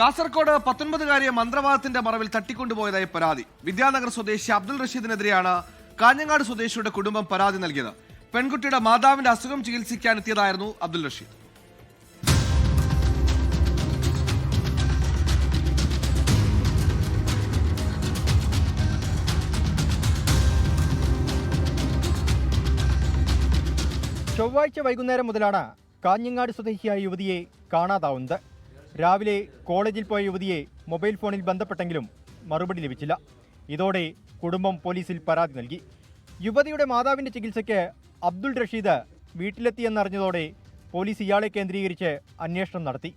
കാസർകോട് 19-കാരിയെ മന്ത്രവാദത്തിന്റെ മറവിൽ തട്ടിക്കൊണ്ടുപോയതായി പരാതി. വിദ്യാനഗർ സ്വദേശി അബ്ദുൾ റഷീദിനെതിരെയാണ് കാഞ്ഞങ്ങാട് സ്വദേശിയുടെ കുടുംബം പരാതി നൽകിയത്. പെൺകുട്ടിയുടെ മാതാവിന്റെ അസുഖം ചികിത്സിക്കാനെത്തിയതായിരുന്നു അബ്ദുൾ റഷീദ്. ചൊവ്വാഴ്ച വൈകുന്നേരം മുതലാണ് കാഞ്ഞങ്ങാട് സ്വദേശിയായ യുവതിയെ കാണാതാവുന്നത്. രാവിലെ കോളേജിൽ പോയ യുവതിയെ മൊബൈൽ ഫോണിൽ ബന്ധപ്പെട്ടെങ്കിലും മറുപടി ലഭിച്ചില്ല. ഇതോടെ കുടുംബം പോലീസിൽ പരാതി നൽകി. യുവതിയുടെ മാതാവിന്റെ ചികിത്സയ്ക്ക് അബ്ദുൾ റഷീദ് വീട്ടിലെത്തിയെന്നറിഞ്ഞതോടെ പോലീസ് ഇയാളെ കേന്ദ്രീകരിച്ച് അന്വേഷണം നടത്തി.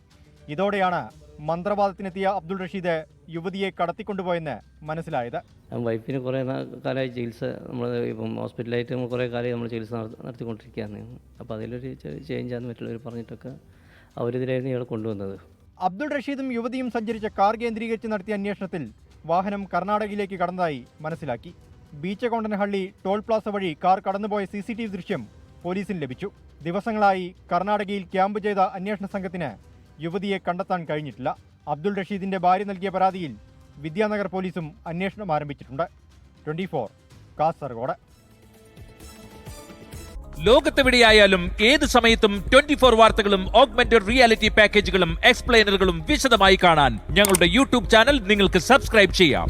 ഇതോടെയാണ് മന്ത്രവാദത്തിനെത്തിയ അബ്ദുൾ റഷീദ് യുവതിയെ കടത്തിക്കൊണ്ടുപോയെന്ന് മനസ്സിലായത്. വൈഫിന് കുറേ കാലമായി ചികിത്സ നമ്മൾ ഇപ്പം ഹോസ്പിറ്റലായിട്ട് നമ്മൾ കുറേ കാലമായി നമ്മൾ ചികിത്സ നടത്തിക്കൊണ്ടിരിക്കുകയാണ്. അപ്പോൾ അതിലൊരു ചേഞ്ചാന്ന് മറ്റുള്ളവർ പറഞ്ഞിട്ടൊക്കെ അവരിതിലായിരുന്നു ഇയാൾ കൊണ്ടുവന്നത്. അബ്ദുൾ റഷീദും യുവതിയും സഞ്ചരിച്ച കാർ കേന്ദ്രീകരിച്ച് നടത്തിയ അന്വേഷണത്തിൽ വാഹനം കർണാടകയിലേക്ക് കടന്നതായി മനസ്സിലാക്കി. ബീച്ചകോണ്ടൻഹള്ളി ടോൾ പ്ലാസ വഴി കാർ കടന്നുപോയ CCTV ദൃശ്യം പോലീസിന് ലഭിച്ചു. ദിവസങ്ങളായി കർണാടകയിൽ ക്യാമ്പ് ചെയ്ത അന്വേഷണ സംഘത്തിന് യുവതിയെ കണ്ടെത്താൻ കഴിഞ്ഞിട്ടില്ല. അബ്ദുൾ റഷീദിന്റെ ഭാര്യ നൽകിയ പരാതിയിൽ വിദ്യാനഗർ പോലീസും അന്വേഷണം ആരംഭിച്ചിട്ടുണ്ട്. 24 കാസർഗോഡ്. ലോകത്തെവിടെയായാലും ഏത് സമയത്തും 24 വാർത്തകളും ഓഗ്മെന്റഡ് റിയാലിറ്റി പാക്കേജുകളും എക്സ്പ്ലെയിനറുകളും വിശദമായി കാണാൻ ഞങ്ങളുടെ YouTube ചാനൽ നിങ്ങൾക്ക് സബ്സ്ക്രൈബ് ചെയ്യാം.